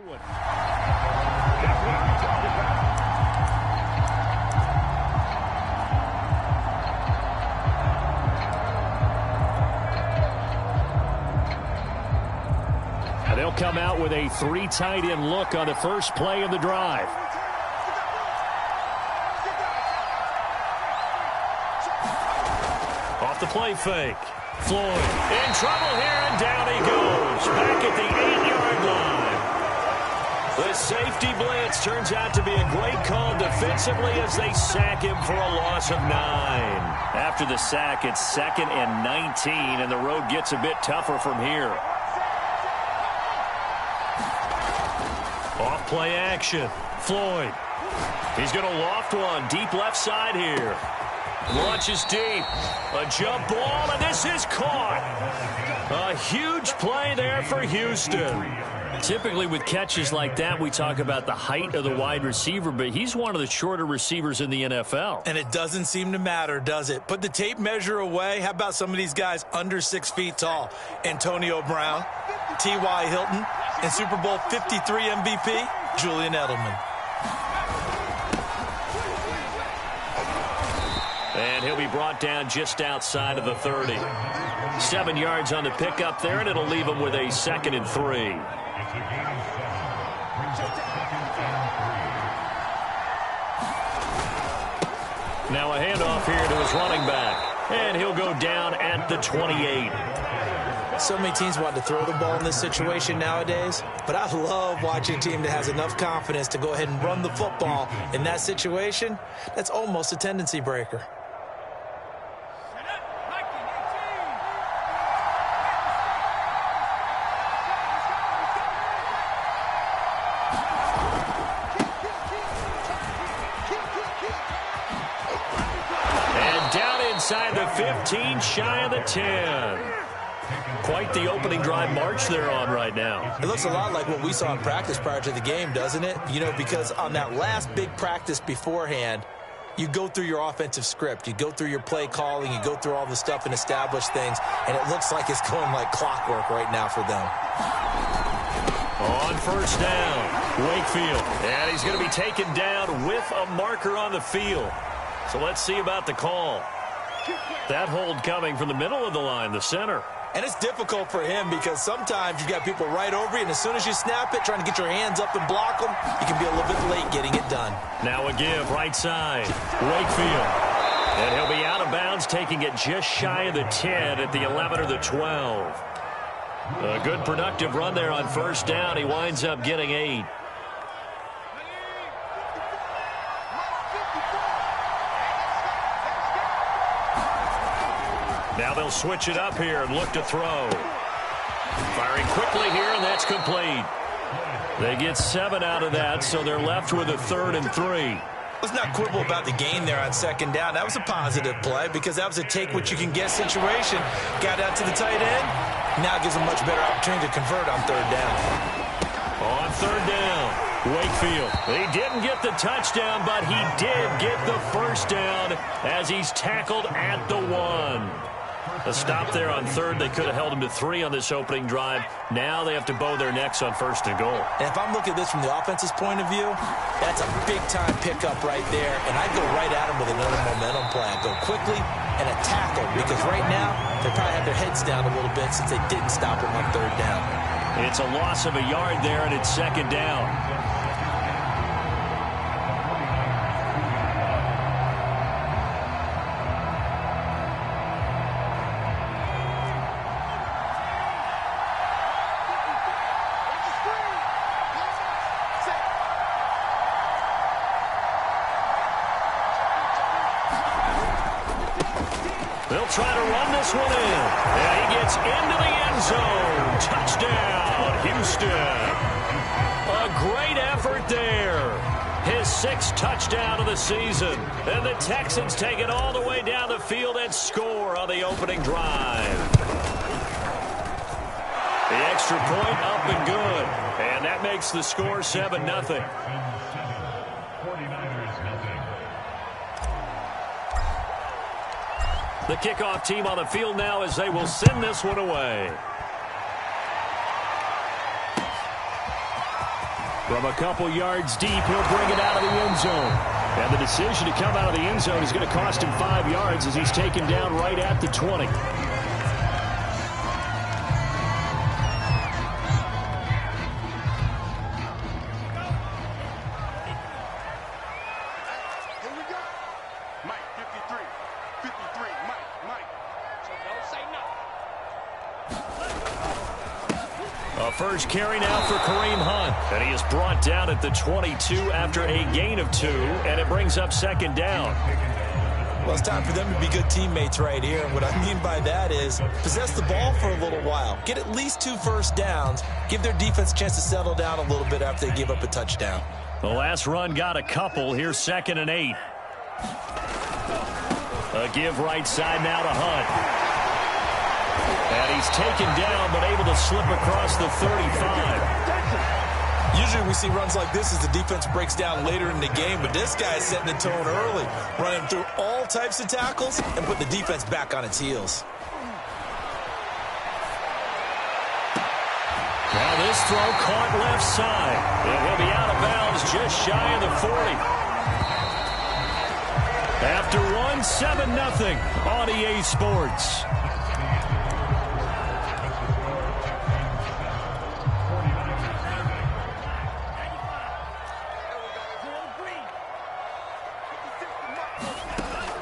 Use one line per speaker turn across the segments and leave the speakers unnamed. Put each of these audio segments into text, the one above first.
And they'll come out with a 3 tight end look on the first play of the drive. Off the play fake. Floyd in trouble here, and down he goes. Back at the 8-yard line. The safety blitz turns out to be a great call defensively as they sack him for a loss of 9. After the sack, it's 2nd and 19, and the road gets a bit tougher from here. Off play action. Floyd. He's going to loft one deep left side here. Launches deep. A jump ball, and this is caught. A huge play there for Houston. Typically with catches like that, we talk about the height of the wide receiver, but he's one of the shorter receivers in the NFL.
And it doesn't seem to matter, does it? Put the tape measure away. How about some of these guys under 6 feet tall? Antonio Brown, T.Y. Hilton, and Super Bowl 53 MVP, Julian Edelman.
And he'll be brought down just outside of the 30. 7 yards on the pickup there, and it'll leave him with a 2nd and 3. Now a handoff here to his running back, and he'll go down at the 28.
So many teams want to throw the ball in this situation nowadays, but I love watching a team that has enough confidence to go ahead and run the football in that situation. That's almost a tendency breaker.
Inside the 15, shy of the 10. Quite the opening drive march they're on right now.
It looks a lot like what we saw in practice prior to the game, doesn't it? You know, because on that last big practice beforehand, you go through your offensive script. You go through your play calling. You go through all the stuff and establish things. And it looks like it's going like clockwork right now for them.
On first down, Wakefield. And he's going to be taken down with a marker on the field. So let's see about the call. That hold coming from the middle of the line, the center.
And it's difficult for him because sometimes you've got people right over you, and as soon as you snap it, trying to get your hands up and block them, you can be a little bit late getting it done.
Now a give, right side, Wakefield. And he'll be out of bounds, taking it just shy of the 10 at the 11 or the 12. A good productive run there on first down. He winds up getting 8. Now they'll switch it up here and look to throw. Firing quickly here, and that's complete. They get 7 out of that, so they're left with a 3rd and 3.
Let's not quibble about the gain there on second down. That was a positive play because that was a take-what-you-can-get situation. Got out to the tight end. Now it gives them a much better opportunity to convert on third down.
On third down, Wakefield. He didn't get the touchdown, but he did get the first down as he's tackled at the 1. A stop there on third. They could have held him to 3 on this opening drive. Now they have to bow their necks on first and goal.
And if I'm looking at this from the offense's point of view, that's a big-time pickup right there. And I go right at him with another momentum play. I go quickly and a tackle because right now they probably have their heads down a little bit since they didn't stop him on third down.
It's a loss of a yard there, and it's second down. They'll try to run this one in. And he gets into the end zone. Touchdown, Houston. A great effort there. His 6th touchdown of the season. And the Texans take it all the way down the field and score on the opening drive. The extra point up and good. And that makes the score 7-0. The kickoff team on the field now as they will send this one away. From a couple yards deep, he'll bring it out of the end zone. And the decision to come out of the end zone is going to cost him 5 yards as he's taken down right at the 20. First carry now for Kareem Hunt. And he is brought down at the 22 after a gain of 2, and it brings up second down.
Well, it's time for them to be good teammates right here. And what I mean by that is possess the ball for a little while. Get at least 2 first downs. Give their defense a chance to settle down a little bit after they give up a touchdown.
The last run got a couple. Here's 2nd and 8. A give right side now to Hunt. And he's taken down, but able to slip across the 35.
Usually we see runs like this as the defense breaks down later in the game, but this guy is setting the tone early, running through all types of tackles and putting the defense back on its heels.
Now this throw caught left side. And he'll be out of bounds just shy of the 40. After 7-0 on EA Sports.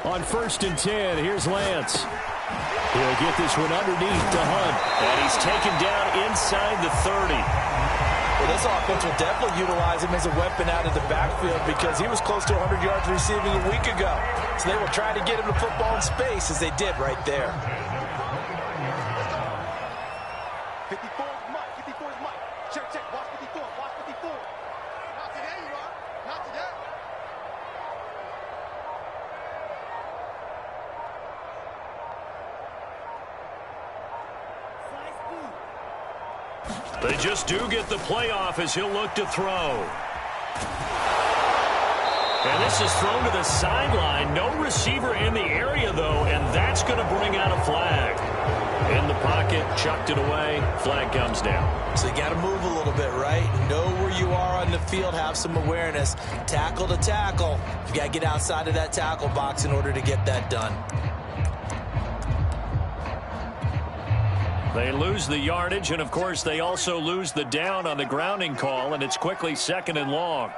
On 1st and 10, here's Lance. He'll get this one underneath to Hunt. And he's taken down inside the 30.
Well, this offense will definitely utilize him as a weapon out of the backfield because he was close to 100 yards receiving a week ago. So they will try to get him the football in space as they did right there.
54 is Mike. 54 is Mike. Check, check. Watch 54. Watch 54. Not today, you are. Not today.
They just do get the playoff as he'll look to throw. And this is thrown to the sideline. No receiver in the area, though, and that's going to bring out a flag. In the pocket, chucked it away. Flag comes down.
So you got to move a little bit, right? Know where you are on the field. Have some awareness. Tackle to tackle. You got to get outside of that tackle box in order to get that done.
They lose the yardage, and, of course, they also lose the down on the grounding call, and it's quickly 2nd and long.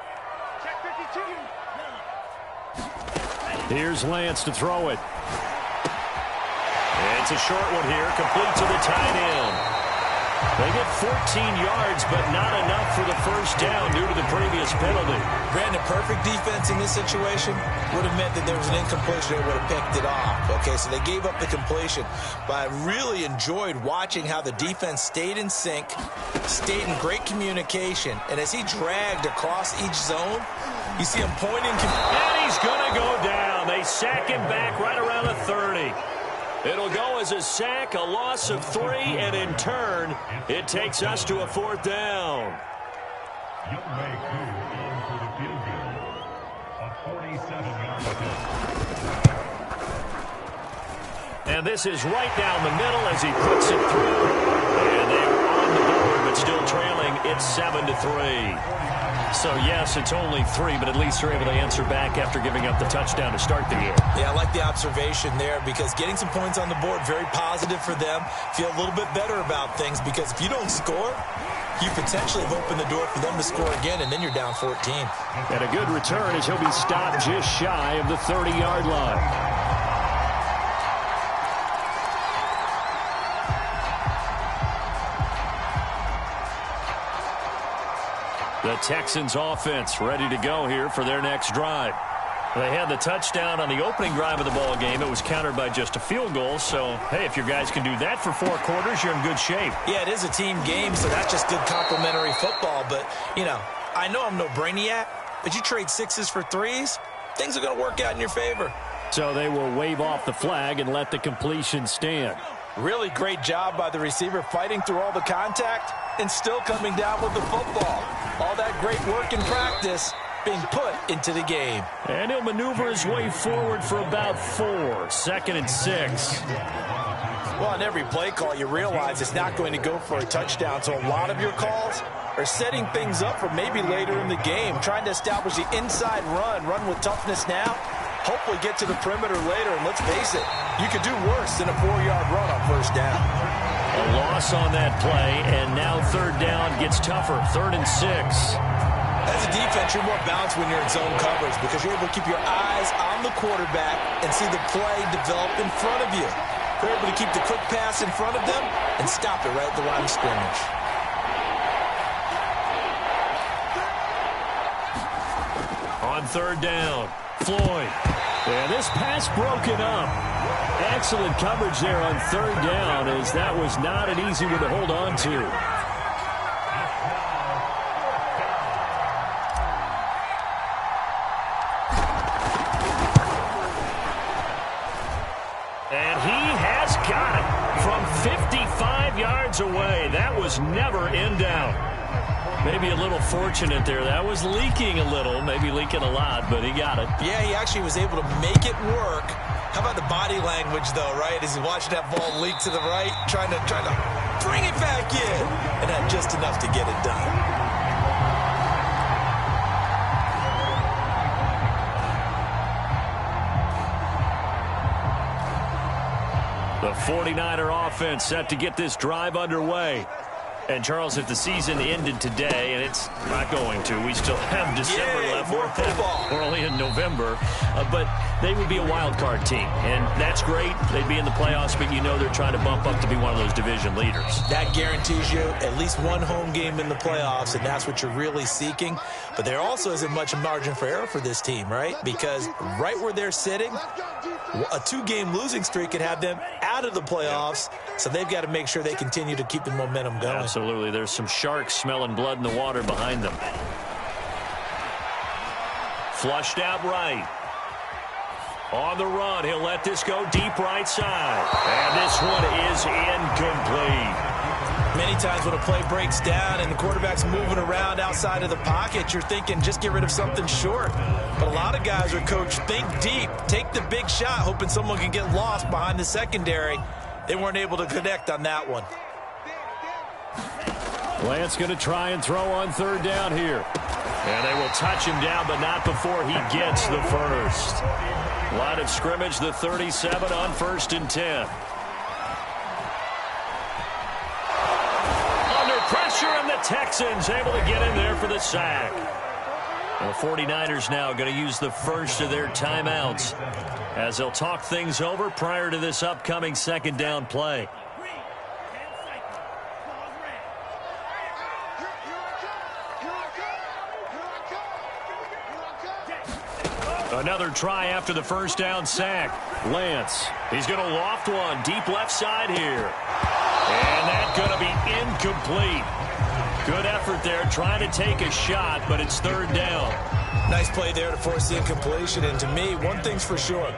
Here's Lance to throw it. It's a short one here, complete to the tight end. They get 14 yards, but not enough for the first down due to the previous penalty.
Granted, perfect defense in this situation would have meant that there was an incompletion. They would have picked it off. Okay, so they gave up the completion. But I really enjoyed watching how the defense stayed in sync, stayed in great communication. And as he dragged across each zone, you see him pointing.
And he's going to go down. They sack him back right around the 30. It'll go as a sack, a loss of 3, and in turn, it takes us to a 4th down. And this is right down the middle as he puts it through. And they are on the board, but still trailing. It's 7-3. So, yes, it's only 3, but at least they're able to answer back after giving up the touchdown to start the game.
Yeah, I like the observation there because getting some points on the board, very positive for them. Feel a little bit better about things because if you don't score, you potentially have opened the door for them to score again, and then you're down 14.
And a good return as he'll be stopped just shy of the 30-yard line. The Texans offense ready to go here for their next drive. They had the touchdown on the opening drive of the ball game. It was countered by just a field goal. So, hey, if your guys can do that for 4 quarters, you're in good shape.
Yeah, it is a team game, so that's just good complimentary football. But, you know, I know I'm no brainiac, but you trade 6s for 3s, things are going to work out in your favor.
So they will wave off the flag and let the completion stand.
Really great job by the receiver fighting through all the contact and still coming down with the football. All that great work in practice being put into the game.
And he'll maneuver his way forward for about 4. 2nd and 6.
Well, on every play call, you realize it's not going to go for a touchdown. So a lot of your calls are setting things up for maybe later in the game, trying to establish the inside run with toughness now, hopefully get to the perimeter later, and let's face it, you could do worse than a 4-yard run on first down.
A loss on that play, and now third down gets tougher, 3rd and 6.
As a defense, you're more balanced when you're in zone coverage because you're able to keep your eyes on the quarterback and see the play develop in front of you. They're able to keep the quick pass in front of them and stop it right at the line of scrimmage.
On third down, Floyd. And this pass broken up. Excellent coverage there on third down, as that was not an easy one to hold on to. And he has got it from 55 yards away. That was never in doubt. Maybe a little fortunate there. That was leaking a little, maybe leaking a lot, but he got it.
Yeah, he actually was able to make it work. How about the body language, though, right? As he watched that ball leak to the right, trying to bring it back in, and had just enough to get it done.
The 49er offense set to get this drive underway. And, Charles, if the season ended today, and it's not going to, we still have December left.
More football.
We're only in November. But they would be a wild card team. And that's great. They'd be in the playoffs, but you know they're trying to bump up to be one of those division leaders. That
Guarantees you at least one home game in the playoffs, and that's what you're really seeking. But there also isn't much margin for error for this team, right? Because right where they're sitting, a 2-game losing streak could have them out of the playoffs, so they've got to make sure they continue to keep the momentum going.
Absolutely. There's some sharks smelling blood in the water behind them. Flushed out right. On the run, he'll let this go deep right side. And this one is incomplete.
Many times when a play breaks down and the quarterback's moving around outside of the pocket, you're thinking just get rid of something short. But a lot of guys are coached, think deep, take the big shot, hoping someone can get lost behind the secondary. They weren't able to connect on that one.
Lance going to try and throw on third down here. And they will touch him down, but not before he gets the first. Line of scrimmage, the 37 on 1st and 10. Under pressure, and the Texans able to get in there for the sack. The 49ers now going to use the first of their timeouts as they'll talk things over prior to this upcoming 2nd down play. Another try after the first down sack. Lance, he's going to loft one deep left side here. And that's going to be incomplete. Good effort there, trying to take a shot, but it's third down.
Nice play there to force the incompletion. And to me, one thing's for sure.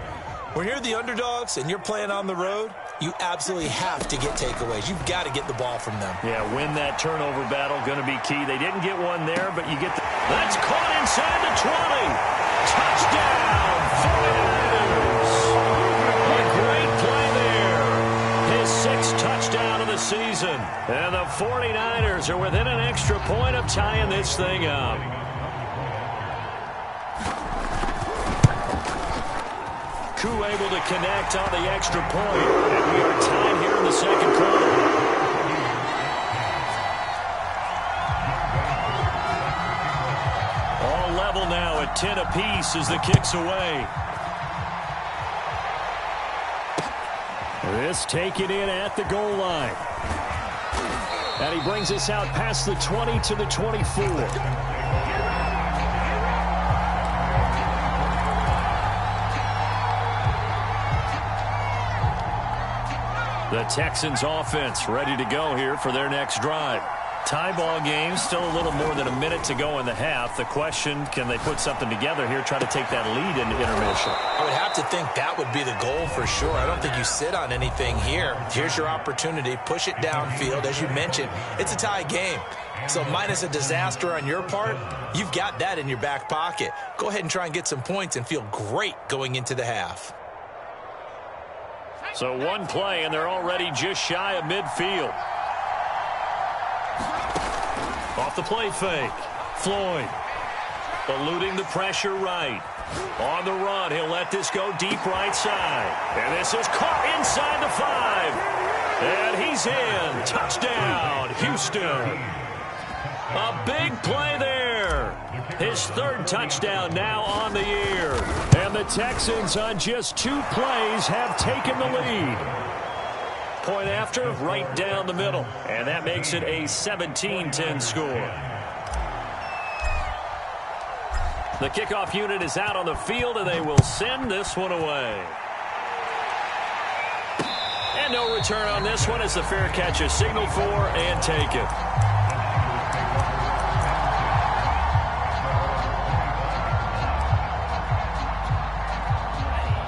When you're the underdogs and you're playing on the road, you absolutely have to get takeaways. You've got to get the ball from them.
Yeah, win that turnover battle, going to be key. They didn't get one there, but you get the... That's caught inside the 20. Touchdown, 49ers. A great play there. His 6th touchdown of the season. And the 49ers are within an extra point of tying this thing up. Koo able to connect on the extra point. And we are tied here in the 2nd quarter. Level now at 10 apiece as the kick's away. This taken in at the goal line. And he brings us out past the 20 to the 24. The Texans offense ready to go here for their next drive. Tie ball game, still a little more than a minute to go in the half. The question, can they put something together here, try to take that lead into intermission?
I would have to think that would be the goal for sure. I don't think you sit on anything here. Here's your opportunity. Push it downfield. As you mentioned, it's a tie game. So minus a disaster on your part, you've got that in your back pocket. Go ahead and try and get some points and feel great going into the half.
So one play, and they're already just shy of midfield. Off off the play fake. Floyd eluding the pressure right. On the run, he'll let this go deep right side. And this is caught inside the 5. And he's in. Touchdown, Houston. A big play there. His 3rd touchdown now on the year. And the Texans on just 2 plays have taken the lead. Point after, right down the middle. And that makes it a 17-10 score. The kickoff unit is out on the field, and they will send this one away. And no return on this one as the fair catch is signaled for and taken.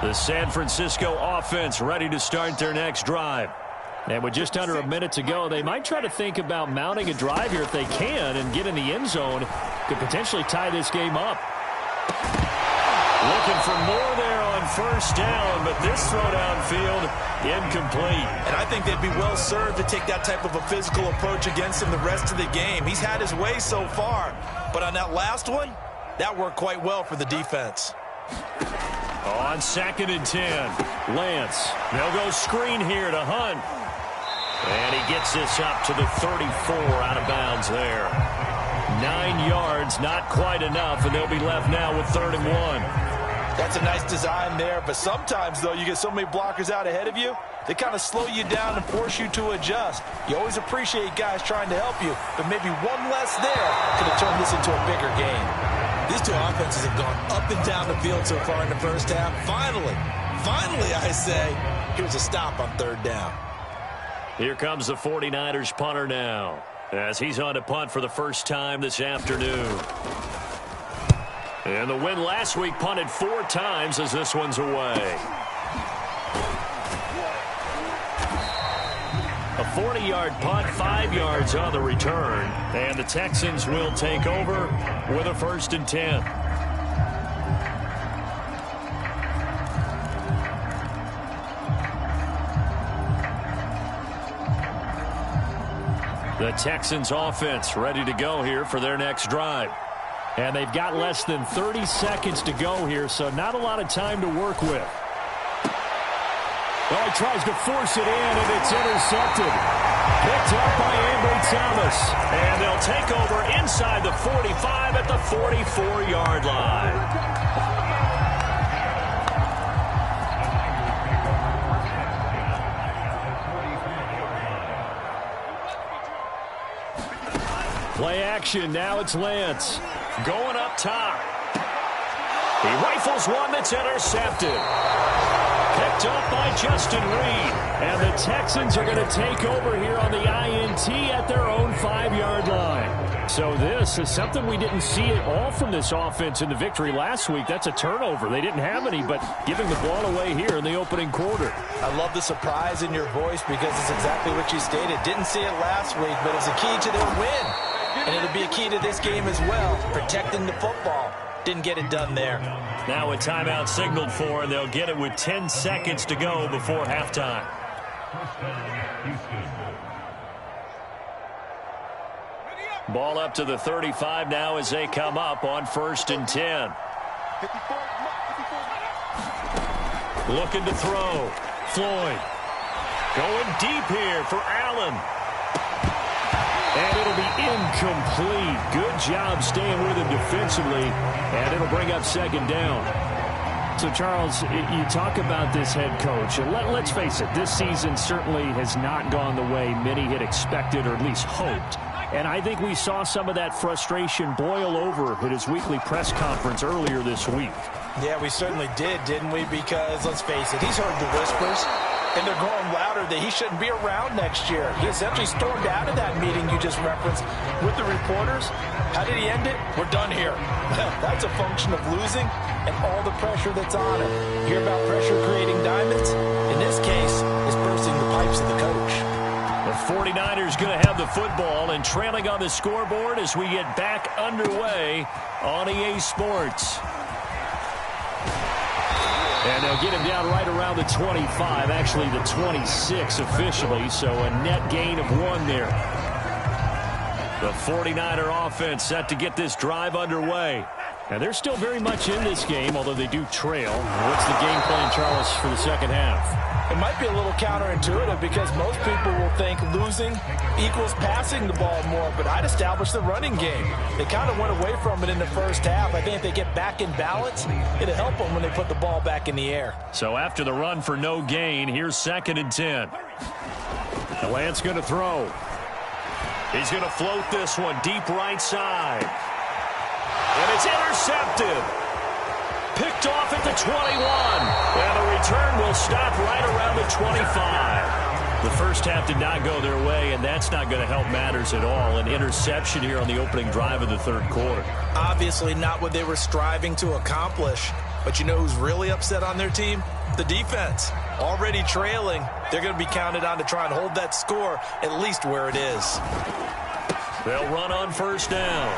The San Francisco offense ready to start their next drive. And with just under a minute to go, they might try to think about mounting a drive here if they can and get in the end zone. Could potentially tie this game up. Looking for more there on first down, but this throw downfield incomplete.
And I think they'd be well served to take that type of a physical approach against him the rest of the game. He's had his way so far, but on that last one, that worked quite well for the defense.
On 2nd and 10, Lance. They'll go screen here to Hunt. And he gets this up to the 34 out of bounds there. 9 yards, not quite enough, and they'll be left now with 3rd and 1.
That's a nice design there, but sometimes, though, you get so many blockers out ahead of you, they kind of slow you down and force you to adjust. You always appreciate guys trying to help you, but maybe one less there could have turned this into a bigger game. These 2 offenses have gone up and down the field so far in the first half. Finally, I say, here's a stop on 3rd down.
Here comes the 49ers punter now, as he's on to punt for the first time this afternoon. And the win last week punted 4 times as this one's away. A 40-yard punt, 5 yards on the return. And the Texans will take over with a 1st and 10. The Texans offense ready to go here for their next drive. And they've got less than 30 seconds to go here, so not a lot of time to work with. Well, he tries to force it in, and it's intercepted. Picked up by Ambry Thomas. And they'll take over inside the 45 at the 44-yard line. Play action. Now it's Lance. Going up top. He rifles one that's intercepted. Picked up by Justin Reed. And the Texans are going to take over here on the INT at their own 5-yard line. So this is something we didn't see at all from this offense in the victory last week. That's a turnover. They didn't have any, but giving the ball away here in the opening quarter.
I love the surprise in your voice because it's exactly what you stated. Didn't see it last week, but it was a key to their win. And it'll be a key to this game as well, protecting the football. Didn't get it done there.
Now a timeout signaled for, and they'll get it with 10 seconds to go before halftime. Ball up to the 35 now as they come up on 1st and 10. Looking to throw. Floyd going deep here for Allen. And it'll be incomplete. Good job staying with him defensively. And it'll bring up 2nd down. So, Charles, you talk about this head coach. And let's face it, this season certainly has not gone the way many had expected or at least hoped. And I think we saw some of that frustration boil over at his weekly press conference earlier this week.
Yeah, we certainly did, didn't we? Because, let's face it, he's heard the whispers. And they're growing louder that he shouldn't be around next year. He essentially stormed out of that meeting you just referenced with the reporters. How did he end it? We're done here. That's a function of losing and all the pressure that's on him. You hear about pressure creating diamonds? In this case, it's bursting the pipes of the coach.
The 49ers going to have the football and trailing on the scoreboard as we get back underway on EA Sports. And they'll get him down right around the 25, actually the 26 officially, so a net gain of 1 there. The 49er offense set to get this drive underway. Now, they're still very much in this game, although they do trail. What's the game plan, Charles, for the second half?
It might be a little counterintuitive because most people will think losing equals passing the ball more, but I'd establish the running game. They kind of went away from it in the first half. I think if they get back in balance, it'll help them when they put the ball back in the air.
So after the run for no gain, here's 2nd and 10. The Lance going to throw. He's going to float this one deep right side. And it's intercepted. Picked off at the 21. And the return will stop right around the 25. The first half did not go their way, and that's not going to help matters at all. An interception here on the opening drive of the third quarter.
Obviously not what they were striving to accomplish. But you know who's really upset on their team? The defense. Already trailing. They're going to be counted on to try and hold that score at least where it is.
They'll run on first down.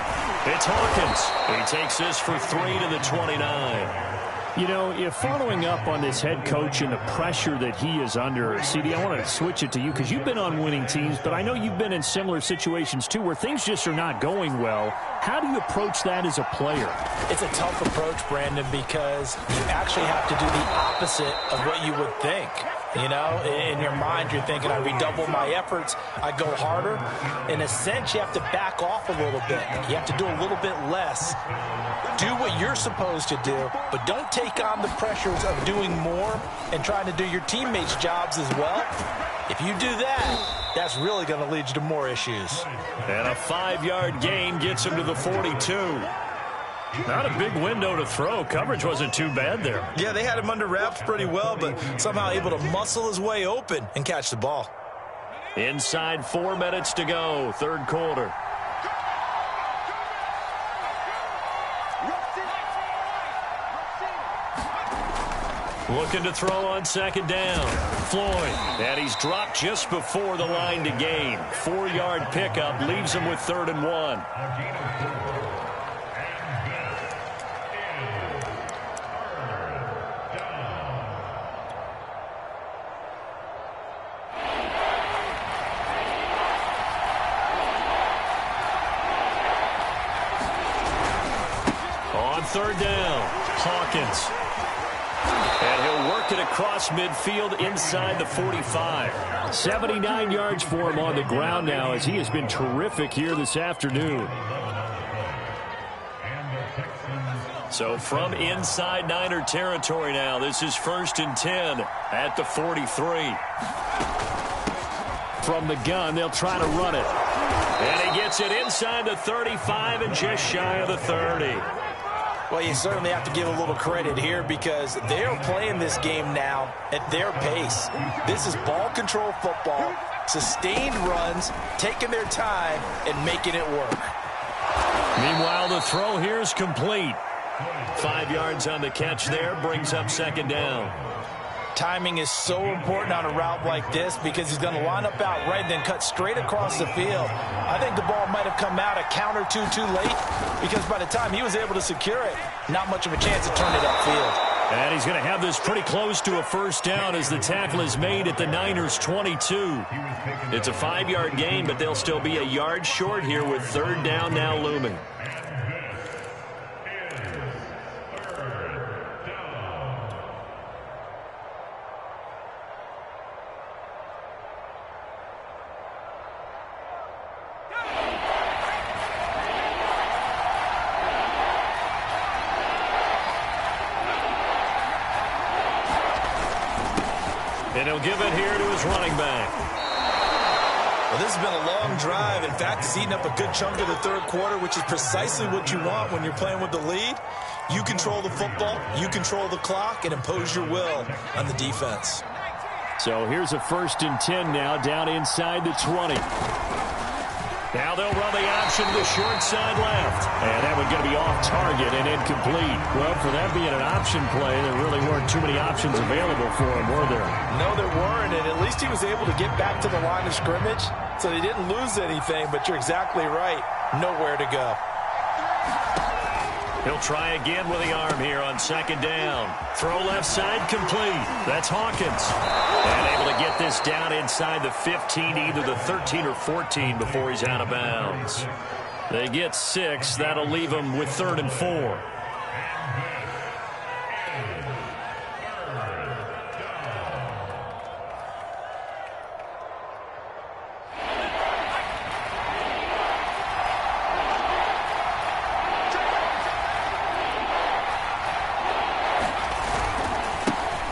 It's Hawkins. He takes this for 3 to the 29.
You know, if following up on this head coach and the pressure that he is under, CD, I want to switch it to you because you've been on winning teams, but I know you've been in similar situations too where things just are not going well. How do you approach that as a player?
It's a tough approach, Brandon, because you actually have to do the opposite of what you would think. You know, in your mind, you're thinking, I redouble my efforts, I go harder. In a sense, you have to back off a little bit. You have to do a little bit less. Do what you're supposed to do, but don't take on the pressures of doing more and trying to do your teammates' jobs as well. If you do that, that's really going to lead you to more issues.
And a 5-yard gain gets him to the 42. Not a big window to throw. Coverage wasn't too bad there.
Yeah, they had him under wraps pretty well, but somehow able to muscle his way open and catch the ball.
Inside 4 minutes to go, third quarter. Looking to throw on second down. Floyd, and he's dropped just before the line to gain. 4-yard pickup leaves him with 3rd and 1. On third down, Hawkins. And he'll work it across midfield inside the 45.
79 yards for him on the ground now as he has been terrific here this afternoon.
So from inside Niner territory now, this is 1st and 10 at the 43.
From the gun, they'll try to run it.
And he gets it inside the 35 and just shy of the 30.
Well, you certainly have to give a little credit here because they're playing this game now at their pace. This is ball control football, sustained runs, taking their time, and making it work.
Meanwhile, the throw here is complete. 5 yards on the catch there, brings up second down.
Timing is so important on a route like this because he's going to line up out right and then cut straight across the field. I think the ball might have come out a count or two too late because by the time he was able to secure it, not much of a chance to turn it upfield.
And he's going to have this pretty close to a first down as the tackle is made at the Niners' 22. It's a 5-yard gain, but they'll still be a yard short here with third down now looming. And he'll give it here to his running back.
Well, this has been a long drive. In fact, it's eaten up a good chunk of the third quarter, which is precisely what you want when you're playing with the lead. You control the football, you control the clock, and impose your will on the defense.
So here's a 1st and 10 now down inside the 20.
Now they'll run the option to the short side left.
And that one's going to be off target and incomplete. Well, for that being an option play, there really weren't too many options available for him, were there?
No, there weren't, and at least he was able to get back to the line of scrimmage, so they didn't lose anything, but you're exactly right. Nowhere to go.
He'll try again with the arm here on second down. Throw left side complete. That's Hawkins. And able to get this down inside the 15, either the 13 or 14 before he's out of bounds. They get 6. That'll leave them with 3rd and 4.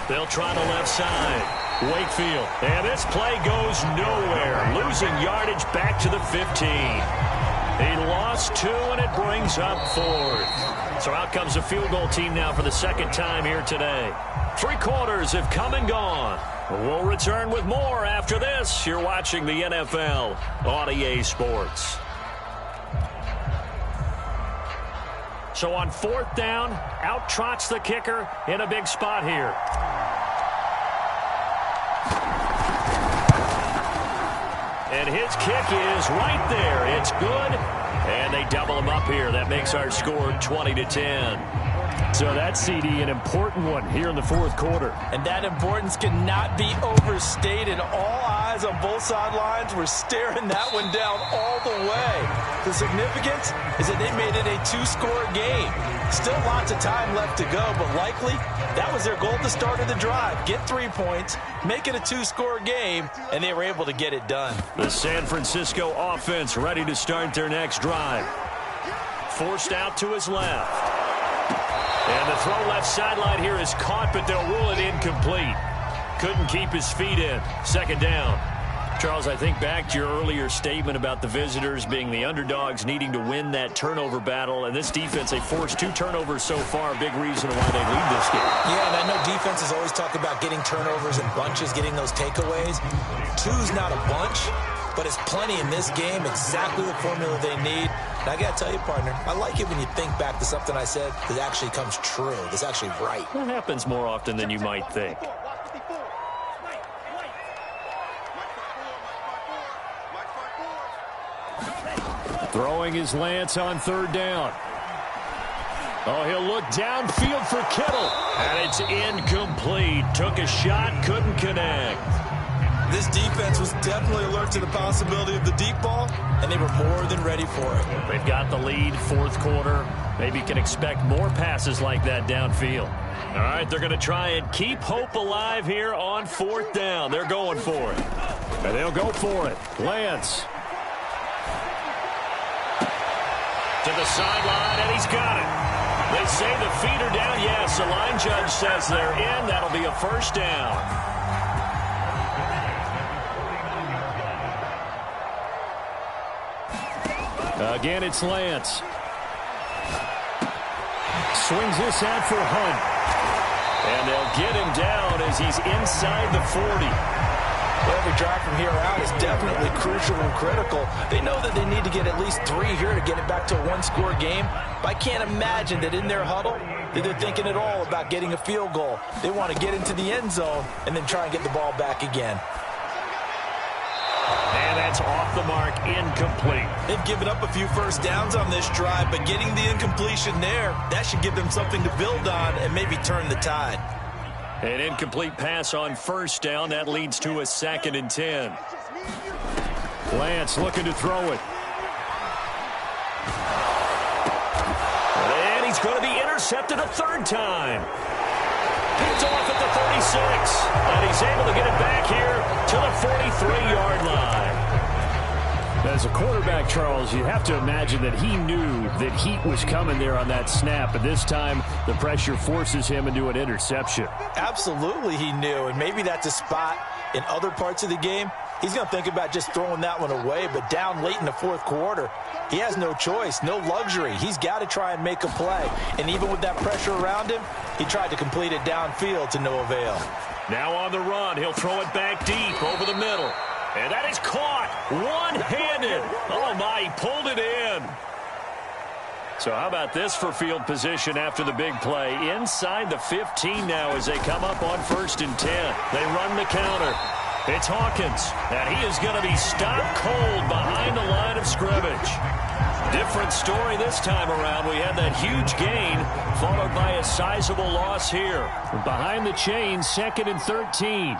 They'll try the left side. Wakefield. And this play goes nowhere. Losing yardage back to the 15. He lost 2, and it brings up 4th. So out comes the field goal team now for the second time here today. 3 quarters have come and gone. We'll return with more after this. You're watching the NFL on EA Sports. So on 4th down, out trots the kicker in a big spot here. And his kick is right there. It's good. And they double him up here. That makes our score 20-10.
So that's, CD, an important one here in the 4th quarter.
And that importance cannot be overstated. All eyes on both sidelines were staring that one down all the way. The significance is that they made it a 2-score game. Still lots of time left to go, but likely that was their goal at the start of the drive. Get 3 points, make it a 2-score game, and they were able to get it done.
The San Francisco offense ready to start their next drive. Forced out to his left. And the throw left sideline here is caught, but they'll rule it incomplete. Couldn't keep his feet in. Second down. Charles, I think back to your earlier statement about the visitors being the underdogs needing to win that turnover battle. And this defense, they forced 2 turnovers so far. Big reason why they lead this game.
Yeah, and I know defenses always talk about getting turnovers in bunches, getting those takeaways. 2's not a bunch, but it's plenty in this game. Exactly the formula they need. And I got to tell you, partner, I like it when you think back to something I said that actually comes true. That's actually right.
That happens more often than you might think.
Throwing his Lance on 3rd down. Oh, he'll look downfield for Kittle.
And it's incomplete. Took a shot, couldn't connect.
This defense was definitely alert to the possibility of the deep ball, and they were more than ready for it.
They've got the lead, 4th quarter. Maybe can expect more passes like that downfield. All right, they're going to try and keep hope alive here on 4th down. They're going for it.
And they'll go for it. Lance.
To the sideline, and he's got it. They say the feet are down. Yes, the line judge says they're in. That'll be a 1st down.
Again, it's Lance. Swings this out for Hunt.
And they'll get him down as he's inside the 40.
Every drive from here out is definitely crucial and critical. They know that they need to get at least 3 here to get it back to a 1-score game. But I can't imagine that in their huddle that they're thinking at all about getting a field goal. They want to get into the end zone and then try and get the ball back again.
And that's off the mark, incomplete.
They've given up a few 1st downs on this drive, but getting the incompletion there, that should give them something to build on and maybe turn the tide.
An incomplete pass on 1st down. That leads to a 2nd and 10.
Lance looking to throw it.
And he's going to be intercepted a 3rd time. Picked off at the 36. And he's able to get it back here to the 43-yard line.
As a quarterback, Charles, you have to imagine that he knew that heat was coming there on that snap. But this time, the pressure forces him into an interception.
Absolutely he knew. And maybe that's a spot in other parts of the game. He's going to think about just throwing that one away. But down late in the 4th quarter, he has no choice, no luxury. He's got to try and make a play. And even with that pressure around him, he tried to complete it downfield to no avail.
Now on the run, he'll throw it back deep over the middle. And that is caught one-handed. Oh, my, he pulled it in. So how about this for field position after the big play? Inside the 15 now as they come up on 1st and 10. They run the counter. It's Hawkins, and he is going to be stopped cold behind the line of scrimmage. different story this time around. We had that huge gain followed by a sizable loss here.
Behind the chains, 2nd and 13.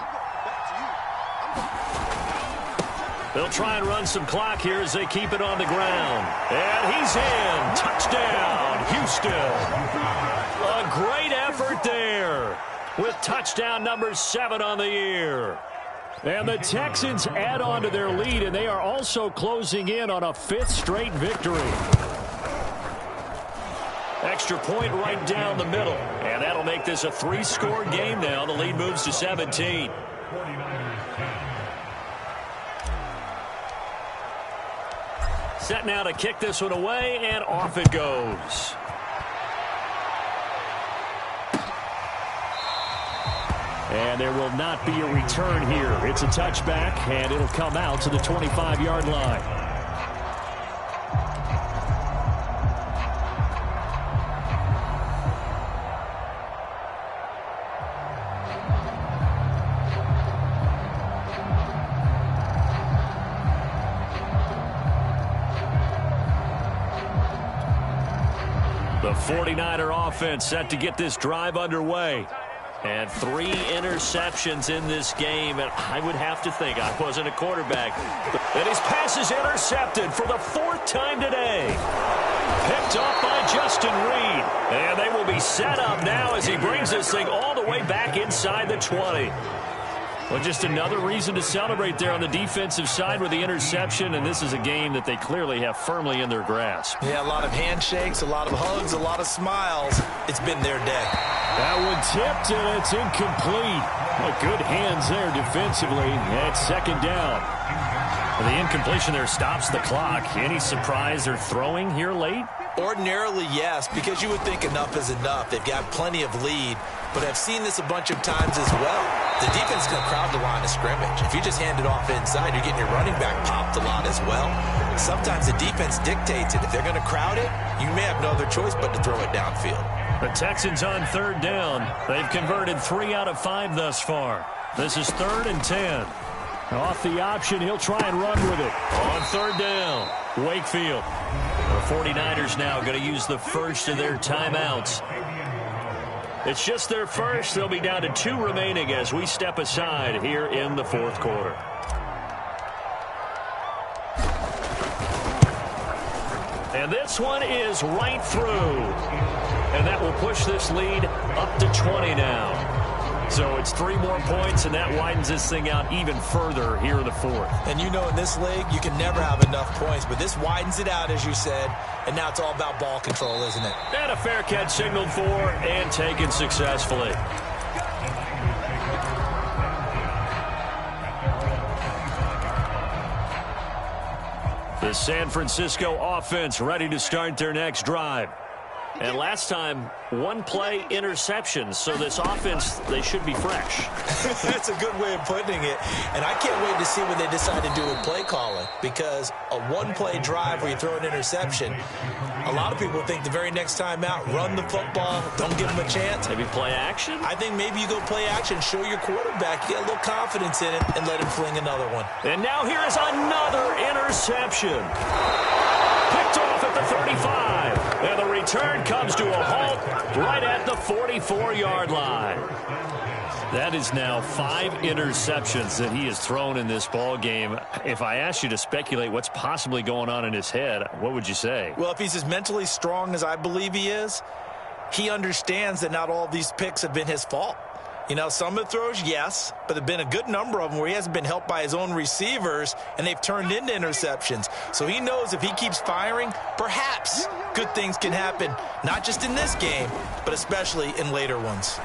They'll try and run some clock here as they keep it on the ground. And he's in. Touchdown, Houston. A great effort there with touchdown number 7 on the year. And the Texans add on to their lead, and they are also closing in on a 5th straight victory. Extra point right down the middle. And that'll make this a 3-score game now. The lead moves to 17. Set now to kick this one away, and off it goes. And there will not be a return here. It's a touchback, and it'll come out to the 25-yard line. The 49er offense set to get this drive underway. And 3 interceptions in this game. And I would have to think, I wasn't a quarterback, and his pass is intercepted for the 4th time today. Picked off by Justin Reed. And they will be set up now as he brings this thing all the way back inside the 20. Well, just another reason to celebrate there on the defensive side with the interception, and this is a game that they clearly have firmly in their grasp.
Yeah, a lot of handshakes, a lot of hugs, a lot of smiles. It's been their day.
That one tipped, and it's incomplete. Well, good hands there defensively. That's 2nd down.
The incompletion there stops the clock. Any surprise they're throwing here late?
Ordinarily, yes, because you would think enough is enough. They've got plenty of lead, but I've seen this a bunch of times as well. The defense is going to crowd the line of scrimmage. If you just hand it off inside, you're getting your running back popped a lot as well. Sometimes the defense dictates it. If they're going to crowd it, you may have no other choice but to throw it downfield.
The Texans on 3rd down. They've converted 3 out of 5 thus far. This is 3rd and 10.
Off the option, he'll try and run with it.
On 3rd down, Wakefield. The 49ers now going to use the first of their timeouts. It's just their first. They'll be down to 2 remaining as we step aside here in the 4th quarter. And this one is right through. And that will push this lead up to 20 now. So it's 3 more points, and that widens this thing out even further here in the 4th.
And you know in this league, you can never have enough points, but this widens it out, as you said, and now it's all about ball control, isn't it?
And a fair catch signaled for and taken successfully. The San Francisco offense ready to start their next drive. And last time, 1-play interceptions. So this offense, they should be fresh.
That's a good way of putting it. And I can't wait to see what they decide to do with play calling. Because a 1-play drive where you throw an interception, a lot of people think the very next time out, run the football, don't give them a chance.
Maybe play action?
I think maybe you go play action, show your quarterback, get a little confidence in it, and let him fling another one.
And now here is another interception. Picked off at the 35. And the return comes to a halt right at the 44-yard line. That is now 5 interceptions that he has thrown in this ball game. If I asked you to speculate what's possibly going on in his head, what would you say?
Well, if he's as mentally strong as I believe he is, he understands that not all of these picks have been his fault. You know, some of the throws, yes, but there have been a good number of them where he hasn't been helped by his own receivers, and they've turned into interceptions. So he knows if he keeps firing, perhaps good things can happen, not just in this game, but especially in later ones.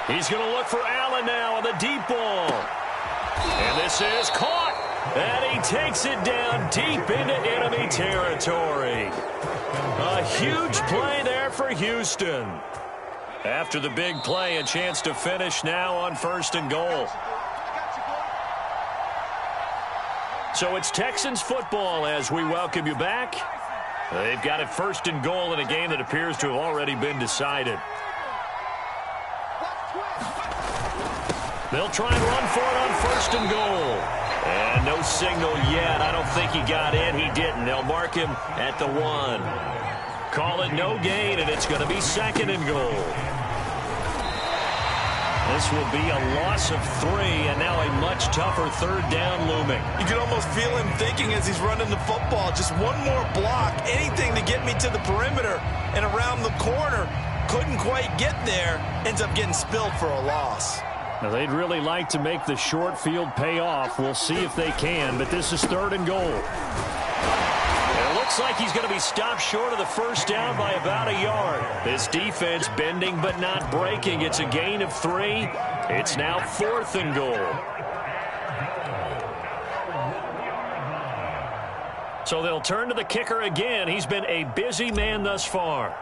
He's going to look for Allen now on the deep ball. And this is caught. And he takes it down deep into enemy territory. A huge play there for Houston. After the big play, a chance to finish now on 1st and goal. So it's Texans football as we welcome you back. They've got it 1st and goal in a game that appears to have already been decided. They'll try and run for it on 1st and goal. And no signal yet. I don't think he got in. He didn't. They'll mark him at the 1. Call it no gain, and it's going to be 2nd and goal. This will be a loss of 3, and now a much tougher 3rd down looming.
You can almost feel him thinking as he's running the football, just one more block, anything to get me to the perimeter and around the corner. Couldn't quite get there, ends up getting spilled for a loss.
Now, they'd really like to make the short field pay off. We'll see if they can, but this is 3rd and goal.
It looks like he's going to be stopped short of the 1st down by about a yard. This defense bending but not breaking. It's a gain of 3. It's now 4th and goal. So they'll turn to the kicker again. He's been a busy man thus far.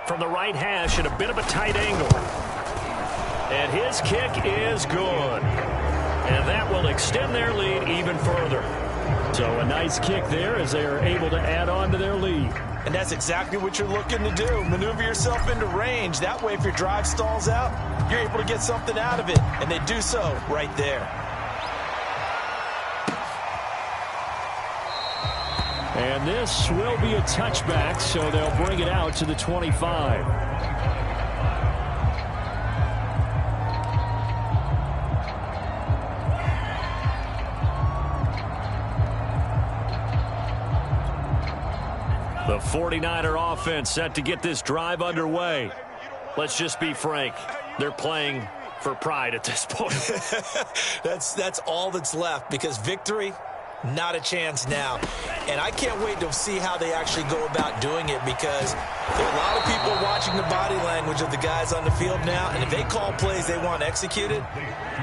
From the right hash at a bit of a tight angle. And his kick is good. And that will extend their lead even further.
So a nice kick there as they are able to add on to their lead.
And that's exactly what you're looking to do. Maneuver yourself into range. That way, if your drive stalls out, you're able to get something out of it. And they do so right there.
And this will be a touchback, so they'll bring it out to the 25.
The 49er offense set to get this drive underway. Let's just be frank. They're playing for pride at this point.
That's all that's left, because victory, not a chance now. And I can't wait to see how they actually go about doing it, because there are a lot of people watching the body language of the guys on the field now, and if they call plays they want executed,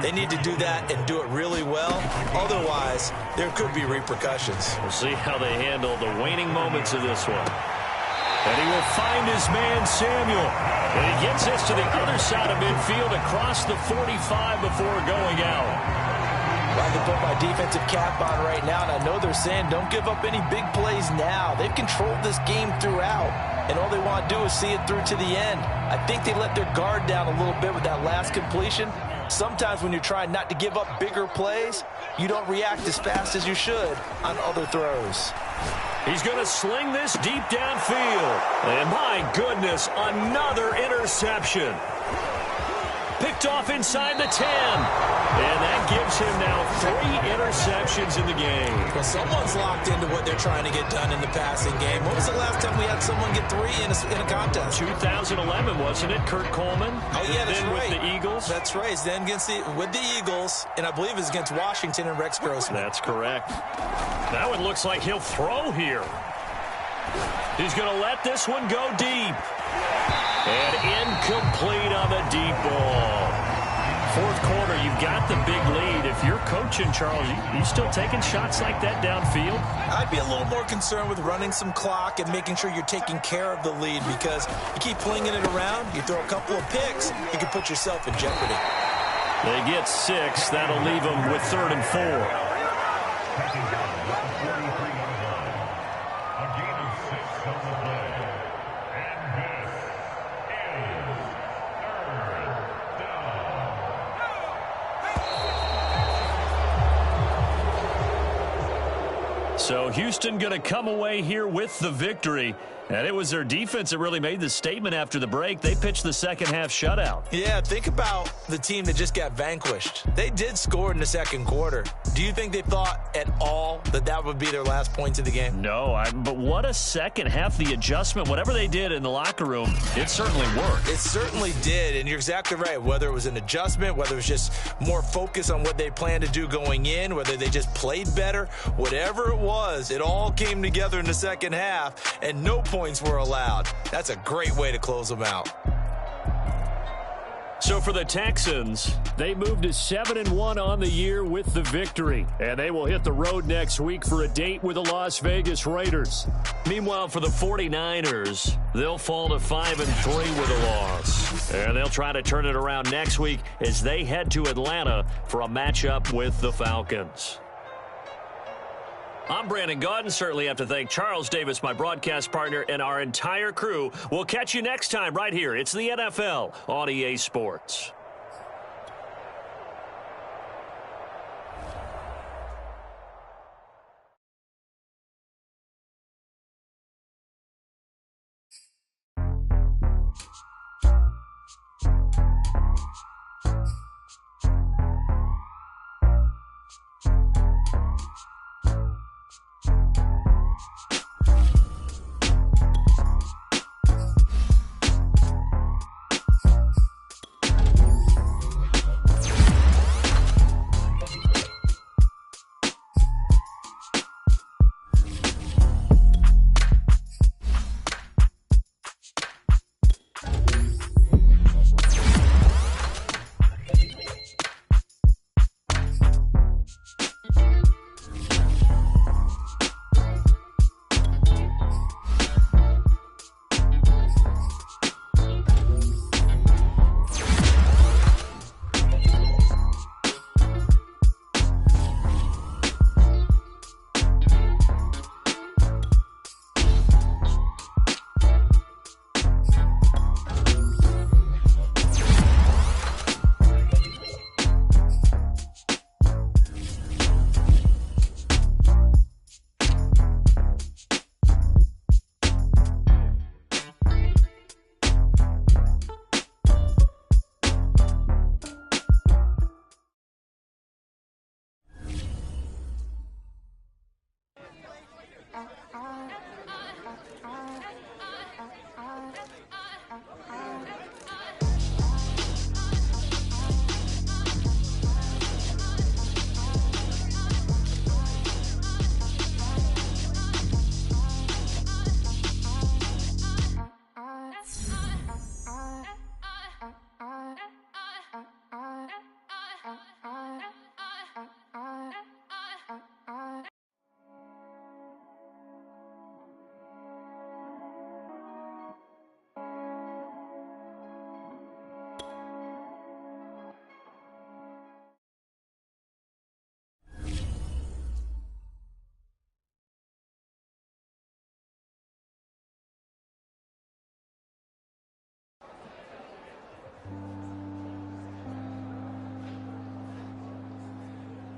they need to do that and do it really well. Otherwise, there could be repercussions.
We'll see how they handle the waning moments of this one. And he will find his man, Samuel. And he gets this to the other side of midfield across the 45 before going out.
I can put my defensive cap on right now, and I know they're saying don't give up any big plays now. They've controlled this game throughout, and all they want to do is see it through to the end. I think they let their guard down a little bit with that last completion. Sometimes when you're trying not to give up bigger plays, you don't react as fast as you should on other throws.
He's going to sling this deep downfield. And my goodness, another interception. Picked off inside the 10. And that gives him now 3 interceptions in the game.
Well, someone's locked into what they're trying to get done in the passing game. When was the last time we had someone get 3 in a contest?
2011, wasn't it? Kurt Coleman.
Oh, yeah, that's
then
right.
With the Eagles.
That's right. Then with the Eagles, and I believe it was against Washington and Rex Grossman.
That's correct. That one looks like he'll throw here. He's going to let this one go deep. And incomplete on the deep ball. 4th quarter, you've got the big lead. If you're coaching, Charles, you still taking shots like that downfield?
I'd be a little more concerned with running some clock and making sure you're taking care of the lead, because you keep flinging it around, you throw a couple of picks, you can put yourself in jeopardy.
They get 6. That'll leave them with 3rd and 4. So Houston going to come away here with the victory. And it was their defense that really made the statement after the break. They pitched the second half shutout.
Yeah, think about the team that just got vanquished. They did score in the 2nd quarter. Do you think they thought at all that that would be their last points of the game?
No, but what a second half. The adjustment, whatever they did in the locker room, it certainly worked.
It certainly did, and you're exactly right. Whether it was an adjustment, whether it was just more focus on what they planned to do going in, whether they just played better, whatever it was, it all came together in the second half, and no points were allowed. That's a great way to close them out.
So for the Texans,
they moved to 7-1 on the year with the victory. And they will hit the road next week for a date with the Las Vegas Raiders.
Meanwhile, for the 49ers, they'll fall to 5-3 with a loss. And they'll try to turn it around next week as they head to Atlanta for a matchup with the Falcons. I'm Brandon Gaudin. Certainly have to thank Charles Davis, my broadcast partner, and our entire crew. We'll catch you next time right here. It's the NFL on EA Sports.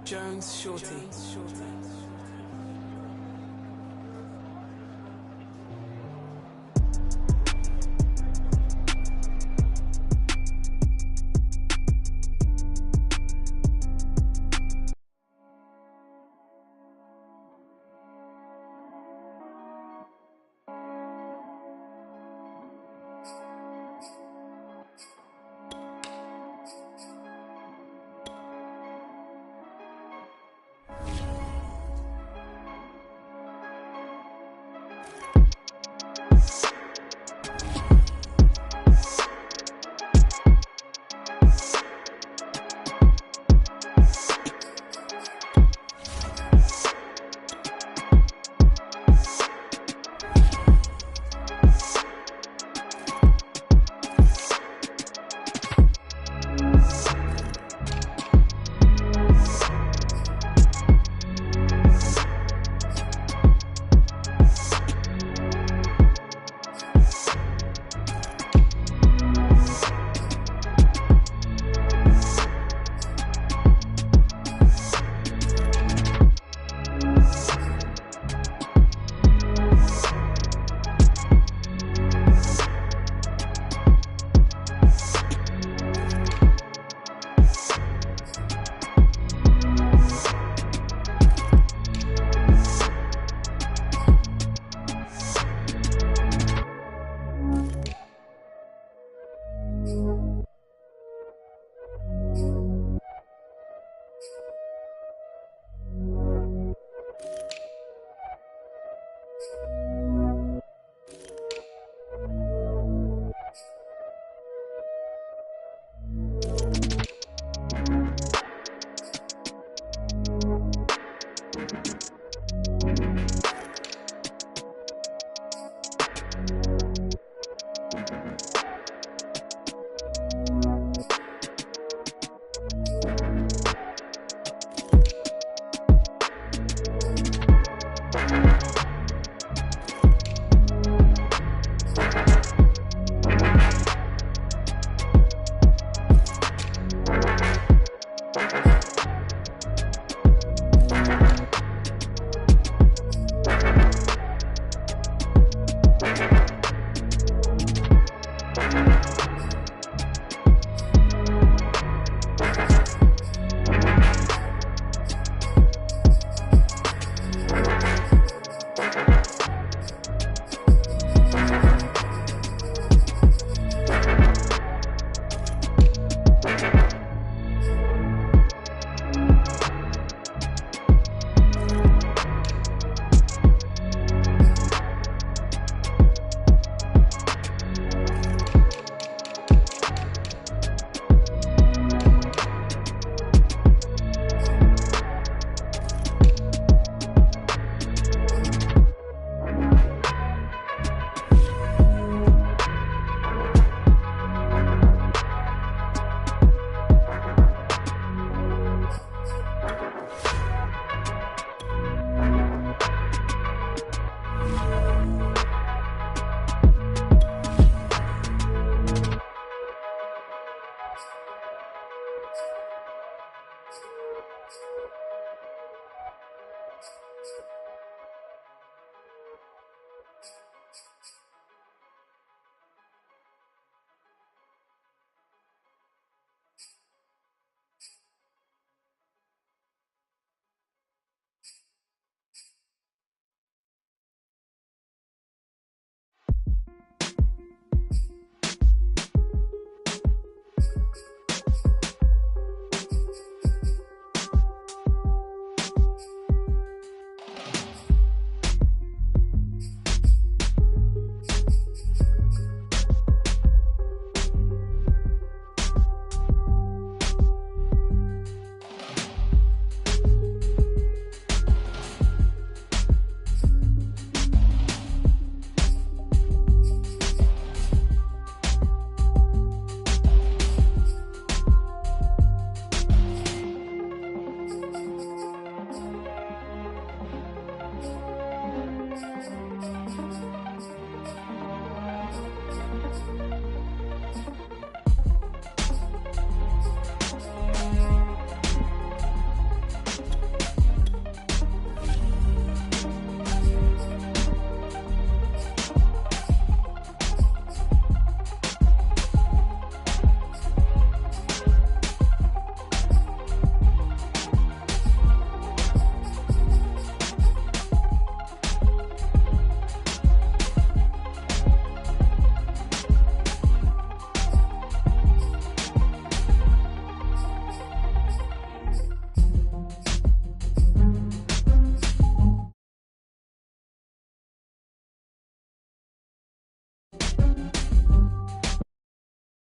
Jones Shorty.